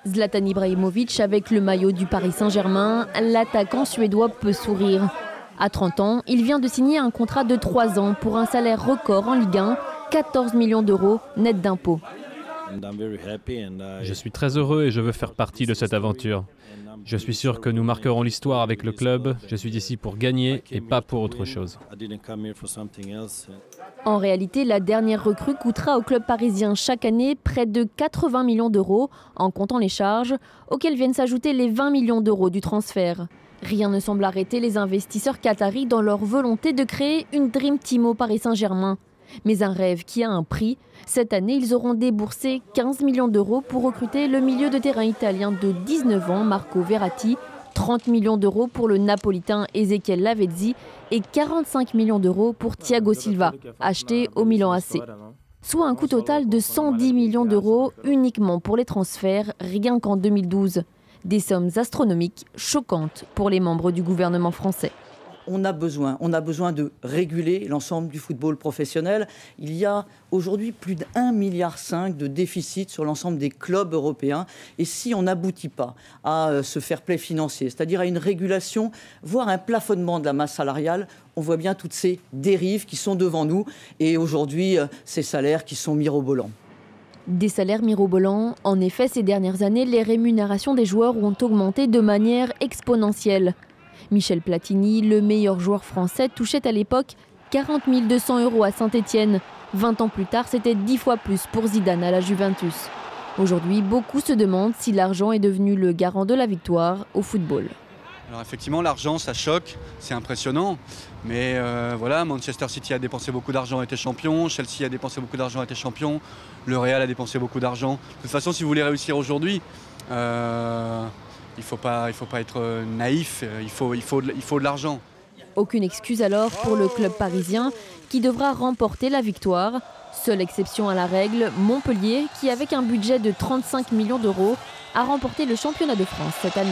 Zlatan Ibrahimovic avec le maillot du Paris Saint-Germain, l'attaquant suédois peut sourire. À 30 ans, il vient de signer un contrat de 3 ans pour un salaire record en Ligue 1, 14 millions d'euros net d'impôts. Je suis très heureux et je veux faire partie de cette aventure. Je suis sûr que nous marquerons l'histoire avec le club. Je suis ici pour gagner et pas pour autre chose. En réalité, la dernière recrue coûtera au club parisien chaque année près de 80 millions d'euros, en comptant les charges, auxquelles viennent s'ajouter les 20 millions d'euros du transfert. Rien ne semble arrêter les investisseurs qataris dans leur volonté de créer une Dream Team au Paris Saint-Germain. Mais un rêve qui a un prix. Cette année, ils auront déboursé 15 millions d'euros pour recruter le milieu de terrain italien de 19 ans, Marco Verratti, 30 millions d'euros pour le napolitain Ezequiel Lavezzi et 45 millions d'euros pour Thiago Silva, acheté au Milan AC. Soit un coût total de 110 millions d'euros uniquement pour les transferts, rien qu'en 2012. Des sommes astronomiques, choquantes pour les membres du gouvernement français. On a besoin de réguler l'ensemble du football professionnel. Il y a aujourd'hui plus d'1,5 milliard de déficit sur l'ensemble des clubs européens. Et si on n'aboutit pas à ce fair play financier, c'est-à-dire à une régulation, voire un plafonnement de la masse salariale, on voit bien toutes ces dérives qui sont devant nous. Et aujourd'hui, ces salaires qui sont mirobolants. Des salaires mirobolants. En effet, ces dernières années, les rémunérations des joueurs ont augmenté de manière exponentielle. Michel Platini, le meilleur joueur français, touchait à l'époque 40 200 € à Saint-Etienne. 20 ans plus tard, c'était 10 fois plus pour Zidane à la Juventus. Aujourd'hui, beaucoup se demandent si l'argent est devenu le garant de la victoire au football. Alors effectivement, l'argent, ça choque, c'est impressionnant. Mais voilà, Manchester City a dépensé beaucoup d'argent, a été champion. Chelsea a dépensé beaucoup d'argent, a été champion. Le Real a dépensé beaucoup d'argent. De toute façon, si vous voulez réussir aujourd'hui, il faut pas être naïf, il faut de l'argent. Aucune excuse alors pour le club parisien qui devra remporter la victoire. Seule exception à la règle, Montpellier qui avec un budget de 35 millions d'euros a remporté le championnat de France cette année.